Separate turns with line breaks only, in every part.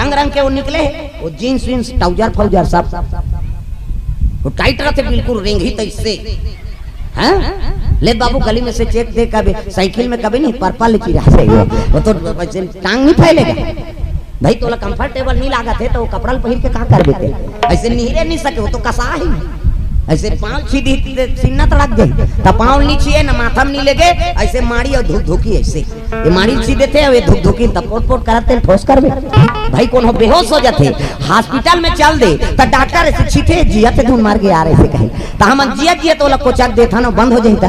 रंग रंग के वो निकले, वो जीन्स वीन्स ट्राउजर फौजर सब वो टाइट रहते बिल्कुल रेंगी तैसे। हाँ ले बाबू गली में से चेक दे, कभी साइकिल में कभी नहीं पर्पल लिखी रहा वो तो टांग नहीं फैलेगा भाई। तोला कंफर्टेबल नहीं लागा थे तो वो कपड़ा पहन के कहाँ कर देते, ऐसे निहरे नहीं सके, वो तो कसा ही ऐसे पाँव सीधी सीना तड़क गई तब पाँव नीचे न माथा में नहीं लगे, ऐसे मारी और धुक धुकी ऐसे ये मारी सीधे थे और ये धुक धुकी तब पोट पोट करते ठोस कर भाई कौन हो बेहोश हो जाते हॉस्पिटल में चल दे तो डॉक्टर ऐसे छीटे जिया थे धून मार के आ रहे थे कहीं तो हम जिया जिया तो को चक देता ना बंद हो जाता।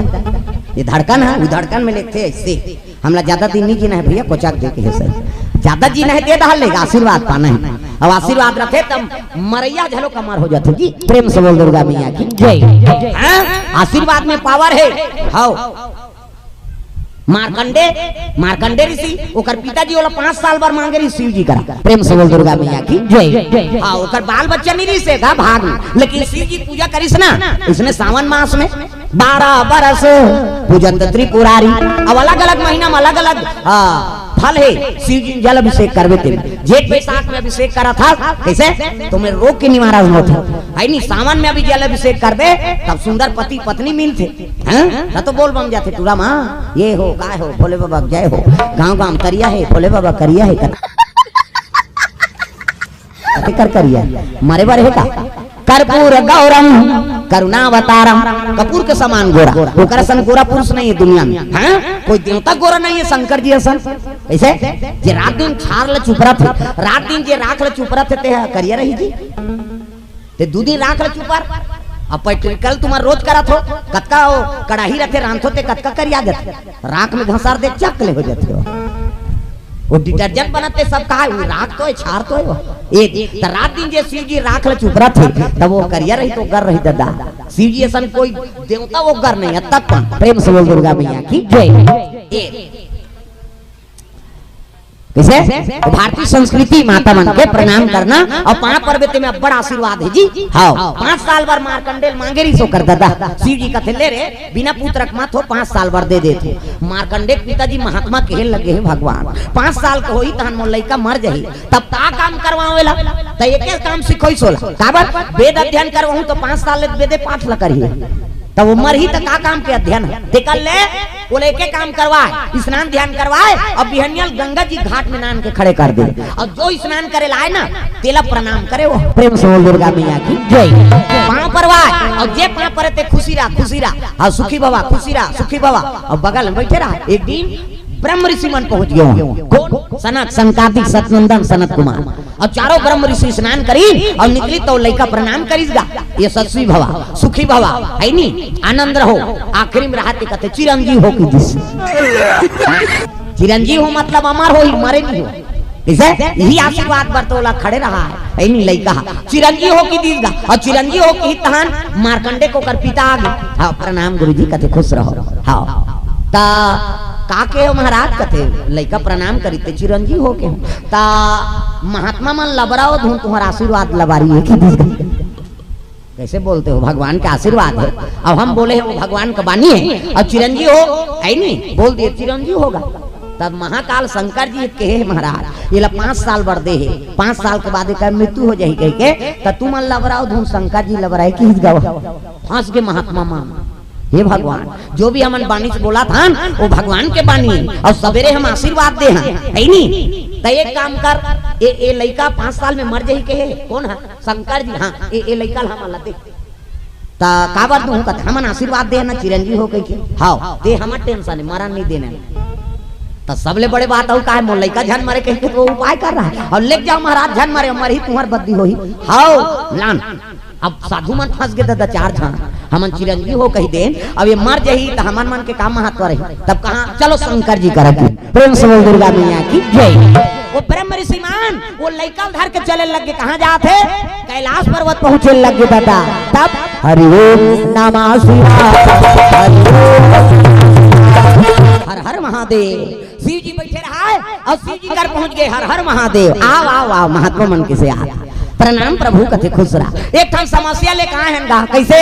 ये धड़कन है, धड़कन में लेते ऐसे हमला ज्यादा दिन नहीं जीना है भैया, कोचाक दे के सर ज्यादा जीना है दे डालेगा, आशीर्वाद पाना है। अब आशीर्वाद रखे तब मरैया झलो कमर हो जाते जी। प्रेम से बोल दुर्गा मैया की जय। आशीर्वाद में पावर है। हाउ मार्कंडे ऋषि ओकर पिताजी वाला 5 साल बार मांगे रही शिव जी करा। प्रेम से बोल दुर्गा मैया की जय। हाँ ओकर बाल बच्चा नहीं रिसे था भाग, लेकिन शिव जी पूजा करिस ना इसने सावन मास में 12 बरस पूजन त्रिपुरारी। अब अलग अलग महीना में अलग अलग फल है, शिव जी जल अभिषेक करवे थे। जेठ बैसाख में अभिषेक करा था कैसे तुम्हें रोग के निवारण होता है नहीं, सावन में अभी जल अभिषेक कर दे तब सुंदर पति पत्नी मिलते हैं तो बोल बम जाते टूरा माँ ये हो काय हो भोले बाबा जय हो, गाँव गाँव करिया है भोले बाबा करिया है कर करिया मारे बारे है का कर्पूर गौरम करुणावतारम, कपूर के समान गोरा, ओकरा सन गोरा पुरुष नहीं है दुनिया में। हाँ कोई देवता गोरा नहीं है शंकर जी सन ऐसे जे रात दिन छार ले चुपरा थे, रात दिन जे राख ले चुपरा थे ते करिया रही जी ते 2 दिन राख ले चुपर। अब पेट्रिकल तुम्हार रोज करा थो कतका कड़ाही रखे रांधो ते कतका करिया जाते राख में घसार दे चक ले हो जाते हो वो डिटर्जेंट बनाते सब कहा राख तो है छार तो है एक रात दिन जे शिव जी राख ले चुपरा थे तब वो करिया रही तो कर रही दादा। शिव जी ऐसा कोई देवता वो कर नहीं है तक प्रेम से बोल दुर्गा मैया की जय। कैसे भारतीय संस्कृति माता मन के प्रणाम करना और 5 पर्वत में बड़ा आशीर्वाद है जी। हाँ 5 साल बार मार्कंडेय मांगे रही सो कर दादा शिव जी कथे ले रे बिना पुत्र मत हो 5 साल बार दे देते। मार्कंडेय पिताजी महात्मा कहे लगे हैं भगवान 5 साल का होई तहन मोर लइका मर जाही तब ता काम करवावेला त एके काम सिखोई सोला काबर वेद अध्ययन करवाहू तो 5 साल ले वेदे पाठ ल करही तब वो मर ही तो का काम के अध्ययन निकल ले वो लेके काम करवाए स्नान ध्यान करवाए और बिहनियल गंगा जी घाट में नान के खड़े कर दे और जो स्नान करे लाए ना तेला प्रणाम करे वो प्रेम से बोल दुर्गा मैया की जय। पाँव परवाए और जे पाँव परे ते खुशी रहा और सुखी बाबा खुशी रहा सुखी बाबा और बगल में बैठे रहा। एक दिन ब्रह्म ऋषि मन पहुंच गए कौन सनत संकादिक सतनंदन सनत कुमार और चारों ब्रह्म ऋषि स्नान करी और निकली तो लड़का प्रणाम करीगा ये सत्सी भवा सुखी भवा है नी आनंद रहो आखिरी में रहते कहते चिरंजीव हो की चिरंजीव हो मतलब अमर हो ही मरे नहीं हो यही आशीर्वाद बरतोला खड़े रहा है नहीं लड़का चिरंजीव हो की दीजगा और चिरंजीव हो की तहन मार्कंडे को कर पिता आ गए। हाँ प्रणाम गुरुजी कहते खुश रहो। हाँ ता काके हो महाराज कथे लइका प्रणाम करीते चिरंजीव हो के ता महात्मा मन लबराओ धुन तुम्हारा आशीर्वाद लबारी है कि कैसे बोलते हो भगवान का आशीर्वाद है। अब हम बोले हैं वो भगवान का बानी है और चिरंजीव हो है नहीं बोल दिए चिरंजीव होगा तब महाकाल शंकर जी कहे महाराज ये 5 साल बढ़दे है 5 साल के बाद एक मृत्यु हो जाए कह के तब तुम लबराओ धुन शंकर जी लबराए की फंस के महात्मा मामा हे भगवान जो भी हमन बानी से बोला था वो भगवान के बानी है और सवेरे हम आशीर्वाद दे हैं है नहीं तो एक काम कर ए लड़का 5 साल में मर जाही कहे कौन है शंकर जी। हाँ ए लड़का हम दे ता काबर दूं कहते हमन आशीर्वाद दे ना चिरंजीव हो कह के। हाँ ते हमर टेंशन है मरण नहीं देना तो सबले बड़े बात हो का है मोर लड़का झन मरे कह के तो उपाय कर रहा है और ले जाओ महाराज झन मरे मर ही तुम्हार बद्दी होही। हाँ लान अब साधु मन फंस गए दादा 4 जन हमन चिरंजीव हो कही देन अब ये मर जाही तो हमन मन के काम महत्व रही तब कहा चलो शंकर जी करत प्रेम से बोल दुर्गा मैया की जय। वो ब्रह्म ऋषि मान वो लइका धर के चले लगे कहां जाते कैलाश पर्वत पहुंचे लगे दादा तब हरि ओम नमः शिवाय हर हर महादेव शिव जी बैठे रहा और शिव जी कर पहुंच गए हर हर महादेव आओ आओ आओ महात्मा मन के से आ प्रणाम प्रभु कथे खुश रहा। एक ठन समस्या ले कहा है कैसे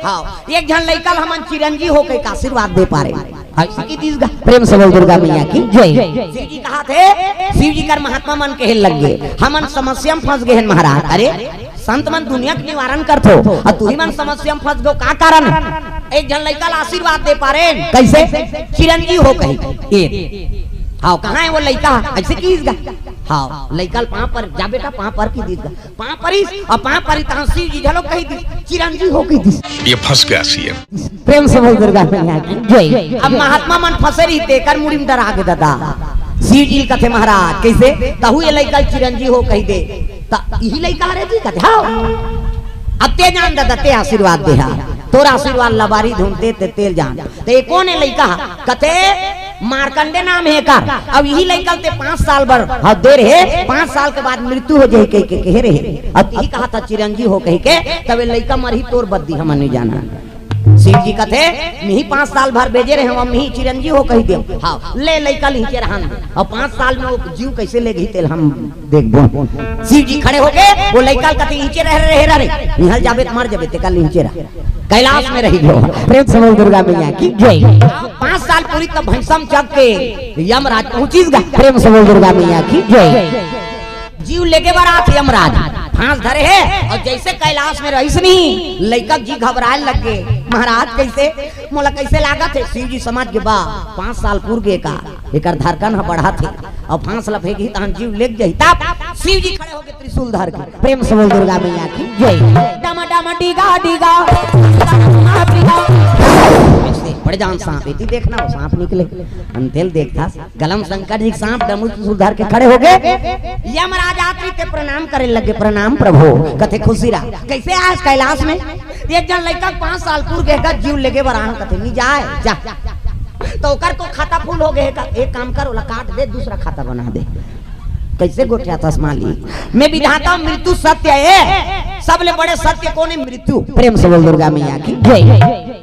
हाँ एक जन लइका हमन चिरंजीव हो के आशीर्वाद दे पारे की तीसगा प्रेम से बोल दुर्गा मैया की जय। शिव जी कहा थे, शिव जी कर महात्मा मन के लग गए, हमन समस्या में फंस गए महाराज। अरे संत मन दुनिया के निवारण करथो और तू ही मन समस्या में फंस गो, का कारण? एक जन लड़का आशीर्वाद दे पा रहे कैसे? चिरंजीव हो कही। हाँ कहाँ है वो लड़का? ऐसे कीसगा। हाँ लड़का पाँव पर जा बेटा, पाँव पर की दीसगा, पाँव परिस और पाँव पर तहां शिव जी झलो कही दी, चिरंजीव हो कही दी।
ये फंस गया सीएम।
प्रेम से बोल दुर्गा मैया की जय। अब महात्मा मन फंसे रही तेकर मुड़ी में डरा के दादा शिव जी कथे महाराज कैसे तहु ये लड़का चिरंजीव हो कही दे, यही लड़का रे जी कथे। हाँ अब ते जान दादा ते आशीर्वाद दे, तोरा आशीर्वाद लबारी ढूंढते ते तेल जान ते कौन है लड़का? कथे मारकंडे नाम है का। अब यही लड़का ते 5 साल भर देर है, 5 साल के बाद मृत्यु हो जाए कह रहे। अब यही कहा था चिरंजीव हो कह के, तब लड़का मरही तोर बद्दी हम नहीं जाना। शिव जी कथे मिही 5 साल भर भेजे रहे हम, मिही चिरंजीव हो कही दे। हाँ ले लड़का लीचे रहन और 5 साल में वो जीव कैसे ले गई तेल हम देखबो। शिव जी खड़े हो गए, वो लड़का कथे नीचे रह निहल जाबे मर जाबे ते कल नीचे रह कैलाश में रही गयो। प्रेम से बोल दुर्गा मैया की जय। 5 साल पूरी तब भैंसम चक के यमराज पहुंचीगा। प्रेम से बोल दुर्गा मैया की जय। जीव लेके बारात यमराज फांस धरे है और जैसे कैलाश में रहीस नहीं लड़का जी घबराए लग गए। महाराज कैसे मोला कैसे लागत है? शिव जी समझ के बा 5 साल पूर्व के का एकर धड़कन बढ़ा थे और फांस लफेगी तहन जीव लेग जाई। तब शिव जी खड़े होके त्रिशूल धर के प्रेम से बोल दुर्गा मैया की जय। डमा डमा डीगा डीगा बड़े जान सांप इति देखना, वो सांप निकले अंधेल देखता गलम शंकर जी सांप डमरू त्रिशूल धर के खड़े हो गए। यमराज आत्री ते प्रणाम करे लगे, प्रणाम प्रभु। कथे खुशी रहा कैसे आज कैलाश में एक जन लड़का 5 साल पूर्व के जीव लेके बरान कथे नहीं जाए जा तो कर तो खाता फूल हो गए। एक काम कर ओला काट दे, दूसरा खाता बना दे। कैसे गोठिया तस्माली मैं विधाता मृत्यु सत्य है, सबले बड़े सत्य कौन है? मृत्यु। प्रेम से बोल दुर्गा मैया की जय।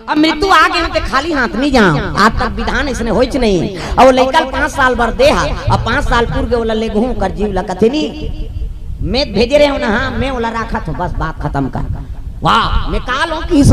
अब मृत्यु आ गए तो खाली हाथ नहीं जाओ, आज तक विधान इसने होइच नहीं। और लड़का 5 साल भर दे और 5 साल पूर्व ओला ले घूम कर जीव ला कथे नहीं मैं भेजे रहे हो ना। हाँ मैं ओला रखा तो बस बात खत्म कर। वाह मैं काल हूँ की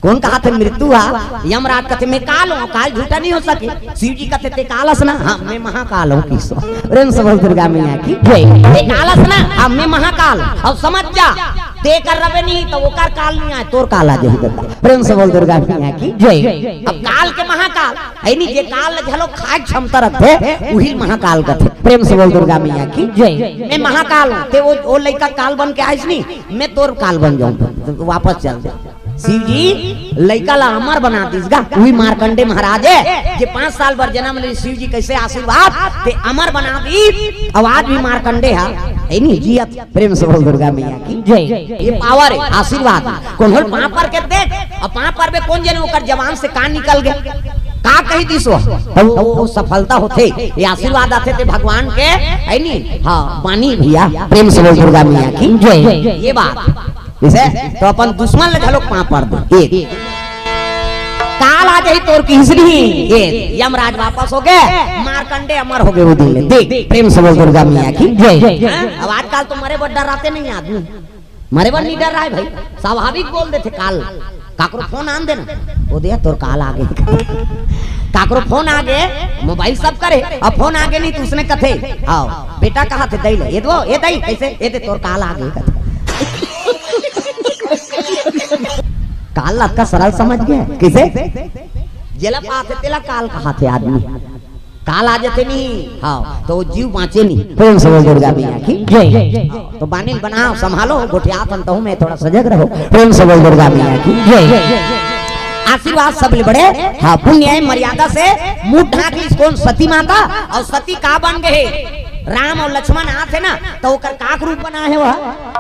कौन कहा थे मृत्यु हा? यमराज कथे मैं काल हूँ, काल झूठा नहीं हो सके। शिव जी कथे ते कालस ना। हाँ मैं महाकाल हूँ किसो। प्रेम से बोल दुर्गा मैया की जय। ते कालस ना, हाँ मैं महाकाल। अब समझ जा ते कर रबे नहीं तो वो कर काल नहीं आए तोर काल आ जाए। प्रेम से बोल दुर्गा मैया की जय। अब काल के महाकाल है नहीं, जे काल झलो खाए क्षमता रखते वही महाकाल कथे। प्रेम से बोल दुर्गा मैया की जय। मैं महाकाल हूँ, ते वो लड़का काल बन के आइस नहीं, मैं तोर काल बन जाऊँ वापस चल दे। शिव जी लड़का ला अमर बना दीसगा, वही मारकंडे महाराज है जे 5 साल भर जन्म ले। शिव जी कैसे आशीर्वाद ते अमर बना दी, आवाज भी मारकंडे है नहीं जियत। प्रेम से बोल दुर्गा मैया की जय। ये पावर है आशीर्वाद। कौन होल पाँव पर के देख और पाँव पर में कौन जने ओकर जवान से कान निकल गए का कही दिसो वो सफलता होते, ये आशीर्वाद आते थे भगवान के है नहीं। हाँ पानी भैया। प्रेम से बोल दुर्गा मैया की जय। ये बात इसे तो अपन दुश्मन ले झलोक पाँव पर दे। एक काल आ जाए तोर की हिस्री ये यमराज वापस हो गए, मारकंडे अमर हो गए वो दिन देख। प्रेम से बोल दुर्गा मैया की जय। अब आजकल तो मरे बड़ डराते नहीं आदमी, मरे बड़ नहीं डर रहा है भाई, स्वाभाविक बोल देते काल। काकरो फोन आन देना वो दे तोर काल आ गए। काकरो फोन आ गए मोबाइल सब करे अब फोन आ गए नहीं तो उसने कथे आओ बेटा कहा थे दई ले ये दो ये दई कैसे ये दे तोर काल आ गए कथे। काल का सरल समझ गए किसे जेला पाते तेला काल कहा थे आदमी काल आ जाते नहीं। हाँ तो जीव बाँचे नहीं। प्रेम से बोल दुर्गा मैया की जय। तो बानिल बनाओ संभालो गोठिया तो मैं थोड़ा सजग रहो। प्रेम से बोल दुर्गा मैया की जय। आशीर्वाद सबले बड़े हाँ पुण्य मर्यादा से मुंह ढाक ली कौन सती माता और सती का बन गए राम और लक्ष्मण आते ना तो ओकर काक रूप बना है वह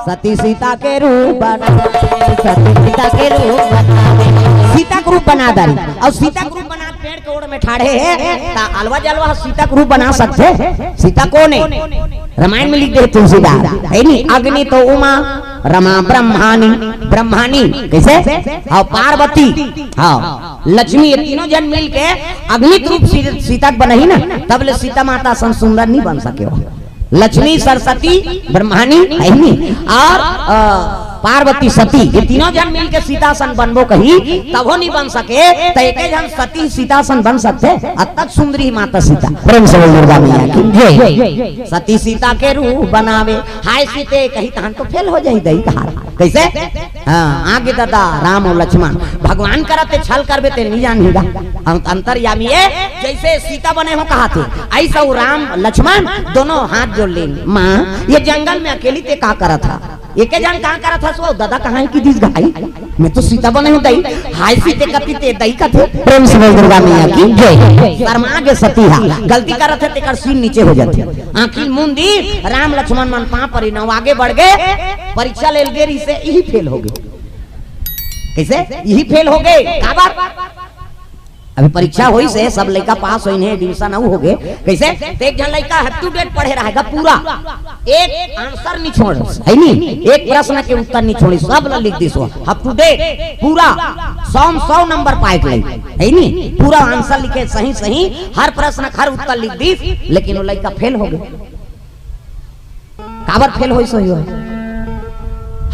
सती सीता के रूप सती सीता के रूप सीता का रूप बना दारी और सीता का रूप बना पेड़ के ओड़ में ठाड़े है ता अलवा जलवा सीता का रूप बना सकते। सीता कौन है रामायण में लिख दे तुलसीदास है नहीं। अग्नि तो उमा रमा ब्रह्मानी ब्रह्मानी कैसे हाँ पार्वती हाँ लक्ष्मी ये तीनों जन मिल के अग्नि रूप सीता बनाई ना तब ले सीता माता सन सुंदर नहीं बन सके हो। लक्ष्मी सरस्वती ब्रह्मानी है नहीं और पार्वती सती ये तीनों जन मिल के सीतासन बनबो कही तबो नहीं बन सके तो एक जन सती सीतासन बन सकते अब तक सुंदरी माता सीता प्रेम से दुर्गा मैया की सती सीता के रूप बनावे हाय सीते कही तहन तो फेल हो जाई दई कहा कैसे हाँ आगे दादा राम और लक्ष्मण भगवान करते छल करबे ते नहीं जानेगा अंतर्यामी है जैसे सीता बने हो कहा थे ऐसा राम लक्ष्मण दोनों हाथ जोड़ ले माँ ये जंगल में अकेली ते का करा था एक जन कहाँ करा था सो दादा कहाँ की दिस गाई मैं तो सीता बने हूँ दई हाय सीते कति ते दई का थे प्रेम से दुर्गा मैया की जय शर्मा के सती हा गलती कर थे तेकर सीन नीचे हो जाते आखिर मुंदी राम लक्ष्मण मन पा परी न आगे बढ़ गए परीक्षा ले देरी से यही फेल हो गए कैसे यही फेल हो गए का बात अभी परीक्षा हुई से सब लड़का पास हुई है डिवीजन हो गए कैसे एक जन लड़का अप टू डेट पढ़े रहेगा पूरा एक आंसर नहीं छोड़ है नहीं एक प्रश्न के उत्तर नहीं छोड़ी सब लिख दी सो अप टू डेट पूरा 100 नंबर पाए है नहीं पूरा आंसर लिखे सही सही हर प्रश्न हर उत्तर लिख दी लेकिन वो लड़का फेल हो गए काबर फेल हुई सही हो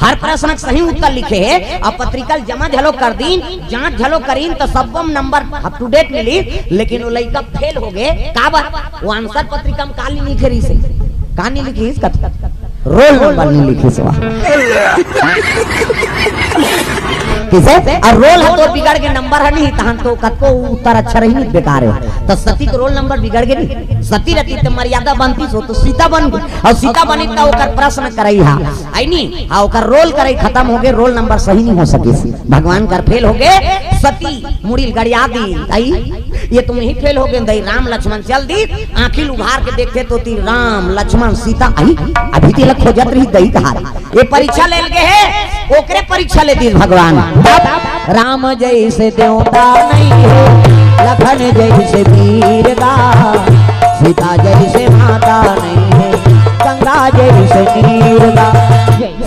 हर प्रश्न सही उत्तर लिखे है और पत्रिका जमा झलो कर दीन जांच झलो करीन तो सबम नंबर अप टू डेट मिली लेकिन वो लड़का फेल हो गए काबर वो आंसर पत्रिका में काली नहीं लिखे से कहानी लिखी इसका रोल नंबर नहीं लिखी सवा किसे और रोल है तो बिगड़ के नंबर है नहीं तहन तो कतो उत्तर अच्छा रही नहीं बेकार है तो सती को रोल नंबर बिगड़ गई नहीं सती रहती तो मर्यादा बनती सो तो सीता बन गई और सीता बनी तो ओकर प्रश्न करई हा आई नहीं हां ओकर रोल करई खत्म हो गए रोल नंबर सही नहीं हो सके भगवान कर फेल हो गए सती मुड़ी गड़िया दी आई ये तुम ही फेल हो गए दई राम लक्ष्मण चल दी आंखिल उघार के देखते तो ती राम लक्ष्मण सीता आई अभी तिलक हो जात रही दई कहा ये परीक्षा ले गए है ओकरे परीक्षा ले दी भगवान राम जैसे देवता नहीं है लखन जैसे वीर का सीता जैसे माता नहीं है गंगा जैसे नीर का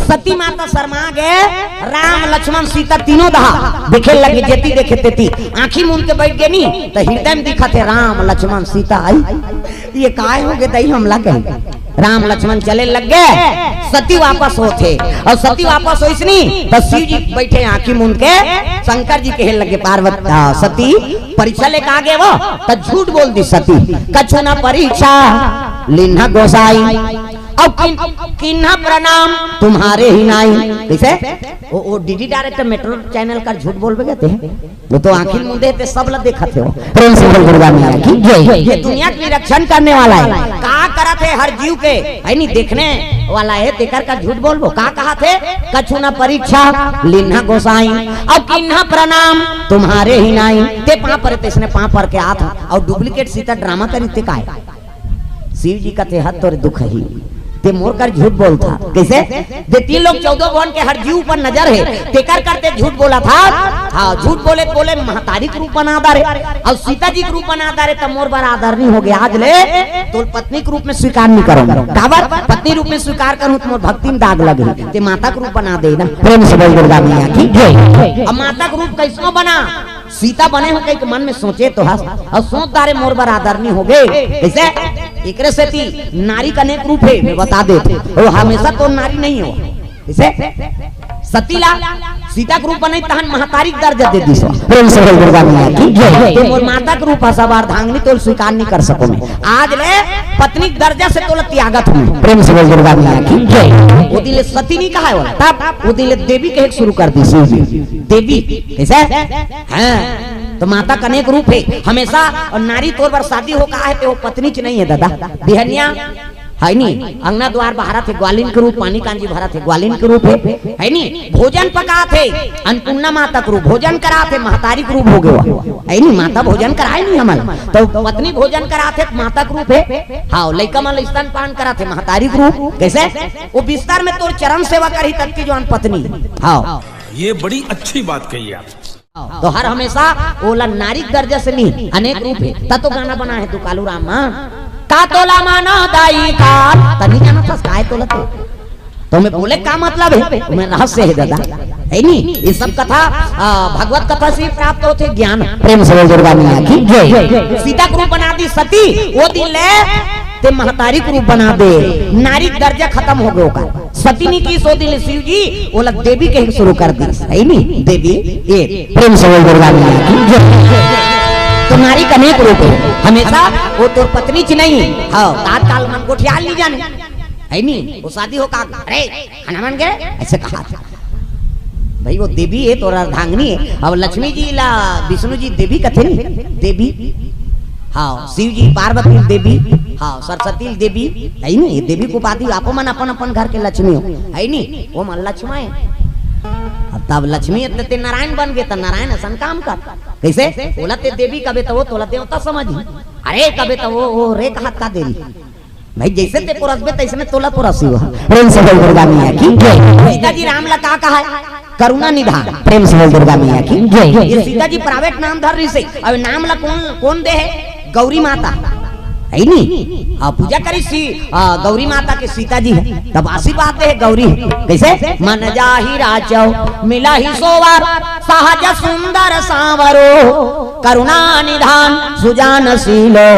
सती माता शर्मा गए राम लक्ष्मण सीता तीनों दहा देखे लगे जेती देखे तेती आंखी मुंह के बैठ गए नहीं तो हृदय में दिखा थे राम लक्ष्मण सीता आई ये काय हो गए दही हमला कहे राम लक्ष्मण चले लग गए सती वापस होते और सती वापस हो इसनी तो शिव जी बैठे आंखी मुंह के शंकर जी कहे लगे पार्वती सती परीक्षा लेके आ गए वो तो झूठ बोल दी सती कछु ना परीक्षा लिन्हा गोसाई अब किन्हा प्रणाम तुम्हारे ही नाई कैसे वो डीडी डायरेक्टर मेट्रो चैनल का झूठ बोल गए थे वो तो आखिर मुंह थे सब लोग देखते हो प्रेम से दुर्गा मैया की जय ये दुनिया की रक्षण करने वाला है कहा करा थे हर जीव के है नहीं देखने वाला है देकर का झूठ बोलबो कहा थे कछु ना परीक्षा लिन्हा गोसाई अब किन्हा प्रणाम तुम्हारे ही नाई ते पा पर इसने पा पर के आ था और डुप्लीकेट सीता ड्रामा करी ते का शिव जी का ते हाथ तोरे दुख ही ते मोर कर झूठ बोलता कैसे दे 3 लोग 14 भवन के हर जीव पर नजर है तेकर करते झूठ बोला था हाँ झूठ बोले बोले महतारी के रूप बना दारे और सीता जी के रूप बना दारे तब मोर बार आदर नहीं हो गया आज ले तो पत्नी के रूप में स्वीकार नहीं करूंगा काबर पत्नी रूप में स्वीकार करूं तो मोर भक्ति में दाग लगे ते माता के रूप बना दे ना प्रेम से बोल दुर्गा मैया की जय अब माता का रूप कैसो बना सीता बने हो कई मन में सोचे तो हंस और सोच दारे मोर बार आदर नहीं हो गए कैसे एकरे से थी नारी का अनेक रूप है मैं बता देते वो हमेशा तो नारी नहीं हो इसे सतीला सीता के रूप बने तहन महतारी दर्जा दे दी प्रेम से दुर्गा मैया की जय तो मोर माता के रूप सवार धांगनी तो स्वीकार नहीं कर सको मैं आज ले पत्नी दर्जा से तो त्यागत हूं प्रेम से दुर्गा मैया की जय वो दिले सती नहीं कहा है तब वो दिले देवी कहे शुरू कर दी देवी कैसे हां तो माता का अनेक रूप है हमेशा और नारी तौर पर शादी हो कहा है तो वो पत्नी च नहीं है दादा बिहनिया है नहीं अंगना द्वार बहारा थे ग्वालिन के रूप पानी कांजी भरा थे ग्वालिन के रूप है नहीं भोजन पका थे अन्नपूर्णा माता के रूप भोजन करा थे महतारी के रूप हो गया है नहीं माता भोजन कराए नहीं हमारा तो पत्नी भोजन करा थे माता के रूप है हाँ लड़का मन स्तन पान करा थे महतारी के रूप कैसे वो बिस्तर में तो चरण सेवा करी तक की जो पत्नी हाँ
ये बड़ी अच्छी बात कही आप
तो हर हमेशा ओला नारी दर्जा से नहीं अनेक रूप है ता तो गाना बना है तू कालू राम का तोला मानो दाई का तनी जाना था काय तोलते तो मैं बोले का मतलब है मैं रहस्य है दादा है नहीं ये सब कथा भगवत कथा से प्राप्त होते ज्ञान प्रेम से दुर्गा मैया की जय सीता को रूप बना दी सती वो दिन ले ते महतारी को रूप बना दे नारी दर्जा खत्म हो गया सती ने की सो दिल शिव जी बोला देवी के शुरू कर दी है नहीं देवी ये प्रेम से बोल दुर्गा मैया की तुम्हारी कनेक रूप है हमेशा वो तो पत्नी च नहीं हाँ तात्काल मन को ख्याल नहीं जाने है नहीं वो शादी हो का अरे खाना मन गए ऐसे कहा था भाई वो देवी है तो अर्धांगिनी है अब लक्ष्मी जी ला विष्णु जी देवी कथे नहीं देवी हाँ शिव जी पार्वती देवी हाँ सरस्वती देवी है नहीं देवी को पाती आप मन अपन अपन घर के लक्ष्मी हो है नहीं वो मन लक्ष्मा है तब लक्ष्मी ते नारायण बन गए तो नारायण ऐसा काम कर कैसे बोला ते देवी कबे तो वो तोला देवता समझ अरे कबे तो वो रे हाथ का देवी भाई जैसे ते पुरसबे तैसे में तोला पुरसी हो प्रेम से बोल दुर्गा मैया की जय सीता जी राम ला का कहा है करुणा निधान प्रेम से बोल दुर्गा मैया की जय ये सीता जी प्राइवेट नाम धर रही से अब नाम ला कौन दे है गौरी माता है नहीं पूजा करी सी गौरी माता के सीता जी है तब आशीर्वाद है गौरी कैसे मन जाहि राचौ मिला ही सोवार सहज सुंदर सांवरो करुणा निधान सुजान शीलो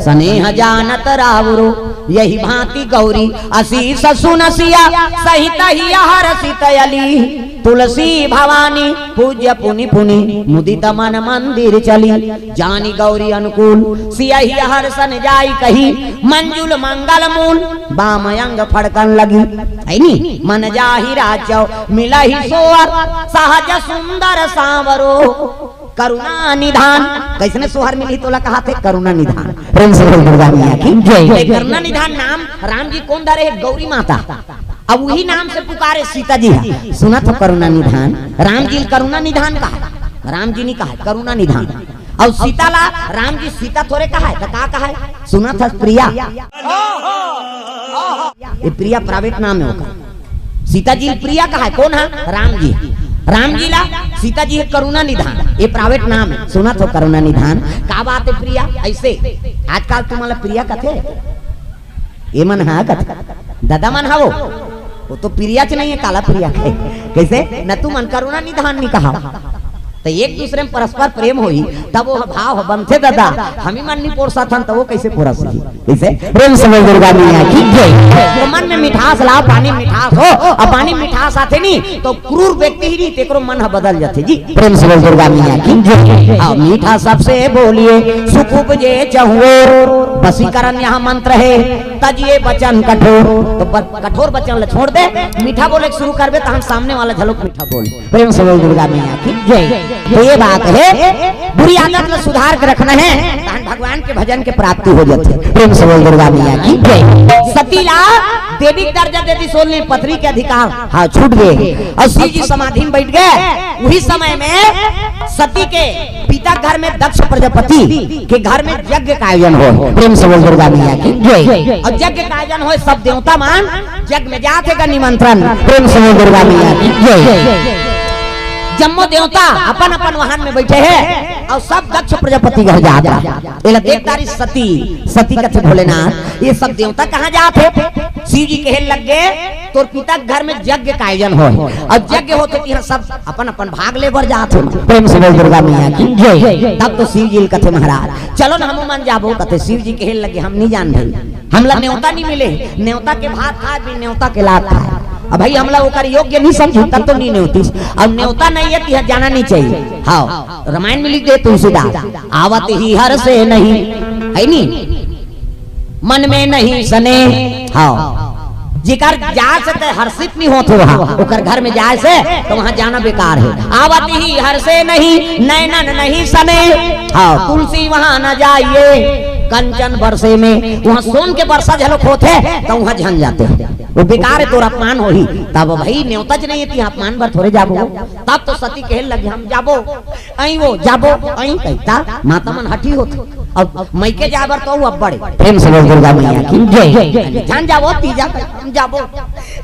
स्नेह जानत रावरो यही भांति गौरी असीस सुनसिया सहित ही हर्षित अली तुलसी भवानी पूज्य पुनि पुनि मुदित मन मंदिर चली जानी गौरी अनुकूल सिया ही हर्षन जाई कही मंजुल मंगल मूल बामयंग फड़कन लगी है नी मन जाहि राचौ मिला ही सोहर सहज सुंदर सांवरो करुणा निधान कैसने सोहर मिली तोला कहा थे करुणा निधान प्रेम से बोल दुर्गा मैया की जय करुणा निधान नाम राम जी कौन धरे गौरी माता अब वही नाम से पुकारे सीता जी सुना तो करुणा निधान राम जी करुणा निधान कहा राम जी ने कहा करुणा निधान और सीता ला राम जी सीता थोड़े कहा है तो कहा है सुना था प्रिया ये प्रिया प्राइवेट नाम है होगा सीता जी प्रिया कहा है कौन है राम जी ला सीता जी है करुणा निधान ये प्राइवेट नाम है सुना तो करुणा निधान का बात है प्रिया ऐसे आजकल तुम्हारा प्रिया कथे ये मन हा कथे दादा मन हा वो तो प्रिया च नहीं है काला प्रिया है कैसे न तू मन करुणा निधान नहीं कहा तो एक दूसरे में परस्पर प्रेम होई तब वो भाव बनते दादा हम ही मन नहीं पोरसा था तो वो कैसे पोरस कैसे प्रेम से बोल दुर्गा मैया की जय तो मन में मिठास लाओ पानी मिठास हो और पानी मिठास आते नहीं तो क्रूर व्यक्ति ही नहीं तेकरो मन बदल जाते जी प्रेम से बोल दुर्गा मैया की जय मीठा सबसे बोलिए सुख उपजे चहुओ वशीकरण यहाँ मंत्र है तजिए बचन कठोर तो कठोर बचन छोड़ दे मीठा बोले शुरू करबे तो हम सामने वाला झलक मीठा बोले प्रेम से बोल दुर्गा मैया की जय तो ये बात है बुरी आदत में सुधार कर रखना है भगवान के भजन के प्राप्ति हो जाती है प्रेम से बोल दुर्गा मैया की जय सतीला देवी दर्जा देती सोलने पथरी के अधिकार हाँ छूट गए और शिव जी समाधि में बैठ गए उसी समय में सती के पिता घर में दक्ष प्रजापति के घर में यज्ञ का आयोजन हो प्रेम से बोल दुर्गा मैया की जय और यज्ञ का आयोजन हो सब देवता मान यज्ञ में जाते का निमंत्रण प्रेम से बोल दुर्गा मैया की जय जम्मो देवता अपन अपन वाहन में बैठे हैं और सब दक्ष प्रजापति घर जाता है देवतारी सती कथे भोलेनाथ ये सब देवता कहाँ जाते शिव जी कहे लग गए तो पिता घर में यज्ञ का आयोजन हो और यज्ञ होते कि सब अपन अपन भाग ले बर जाते प्रेम से बोल दुर्गा मैया की जय तब तो शिव जी कथे महाराज चलो ना हम मन जाबो कथे शिव जी कहे लगे हम नहीं जान भाई हमला न्योता नहीं मिले न्योता के भात खाए भी न्योता के लाभ खाए अब भाई हमला वो योग्य नहीं समझी तब तो नहीं न्योती अब न्योता नहीं है तो जाना नहीं चाहिए हाँ रामायण में लिख दे तुलसीदास आवत ही हर से नहीं है नहीं मन में नहीं सने हाँ जिकर जा सकते हर्षित नहीं होते वहाँ उकर घर में जाए से तो वहाँ जाना बेकार है आवत ही हर से नहीं नैनन नहीं सने हाँ तुलसी वहाँ न जाइए कंचन बरसे में वहाँ सोन के बरसा झलक होते तो वहाँ झन जाते हैं वो बेकार है तोर अपमान हो ही तब भाई न्योता च नहीं है अपमान भर थोड़े जाबो तब तो सती कहे लगे हम जाबो अई वो जाबो अई कहता माता मन हठी होती अब मैके जाबर तो अब बड़े प्रेम से बोल दुर्गा मैया की जय जान जाबो तीजा हम जाबो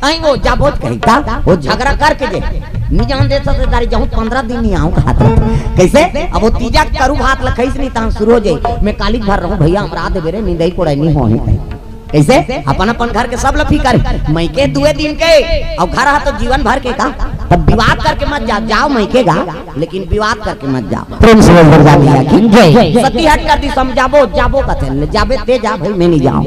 अई वो जाबो कहता वो झगड़ा करके जे नहीं जान देता तो दारी जाऊं 15 दिन नहीं आऊं खाता कैसे अब वो तीजा करू भात लखैस नहीं ता शुरू हो जाए मैं काली भर रहूं भैया हमरा दे बेरे नींदई कोड़ाई नहीं होही कैसे अपन अपन घर के सब लफी करे मई के 2 दिन के और घर है तो जीवन भर के का तब विवाद करके मत जाओ मई के गा लेकिन विवाद करके मत जाओ प्रेम से बोल दुर्गा मैया की जय सती हट कर दी समझाबो जाबो कथे जाबे ते जा भाई मैं नहीं जाऊं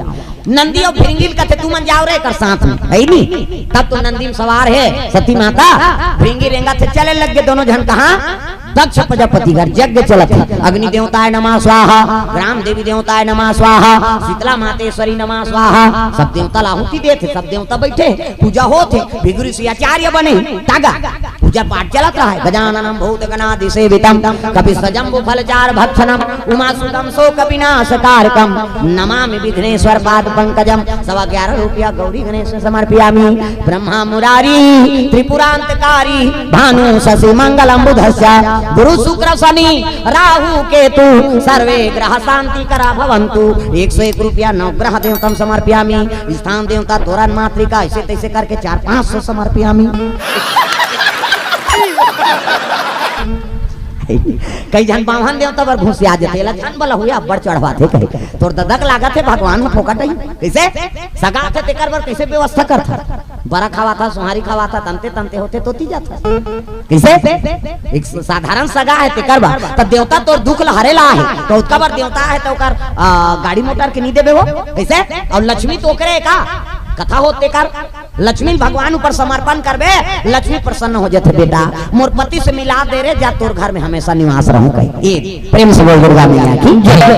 नंदी और भृंगिल कहते तू मन जाओ रे कर साथ में है नहीं। तब तो नंदी में सवार है सती माता, भृंगी रेंगा से चले लग गए दोनों जन। कहा दक्ष प्रजापति घर यज्ञ चलत है। अग्नि देवताय नमः स्वाहा, ग्राम देवी देवताय नमः स्वाहा, शीतला मातेश्वरी नमः स्वाहा। सब देवता आहुति देते, सब देवता बैठे पूजा होते। भिगुरी से आचार्य बने तागा पूजा पाठ चलत रहा है। गजाननम भूत गणाधि सेवितम कपि सजम्बु फलचार भक्षणम उमासुतम शोक विनाशकारकम नमामि विघ्नेश्वर पाद पंकजम। 11.25 रुपया गौरी गणेश समर्पयामि। ब्रह्मा मुरारी त्रिपुरांतकारी भानु शशि मंगलम बुधस्य गुरु शुक्र शनि राहु केतु सर्वे ग्रह शांति करा भवंतु। 101 रुपया नवग्रह देवतम समर्पयामि। स्थान देवता तोरण मातृका ऐसे तैसे करके 400-500 समर्पयामि। कई जन बावन देवता पर घुसिया जाते लक्षण बल हुआ बड़ चढ़वाते कहीं तोर ददक लागत है भगवान में फोकट ही कैसे सगा थे तेकर बर कैसे व्यवस्था करता। बड़ा खावा था सुहारी खावा था तंते तंते होते तो ती जाता कैसे एक साधारण सगा है तेकर बार तो देवता तोर दुख लहरेला है तो उसका बार देवता है तो ओकर गाड़ी मोटर के नहीं देबे हो कैसे। और लक्ष्मी तो करे का कथा होते कर लक्ष्मी भगवान ऊपर समर्पण करबे लक्ष्मी प्रसन्न हो जाते। बेटा मोर पति से मिला दे रे जा तोर घर में हमेशा निवास रहूं कहीं। प्रेम से बोल दुर्गा मैया की जय।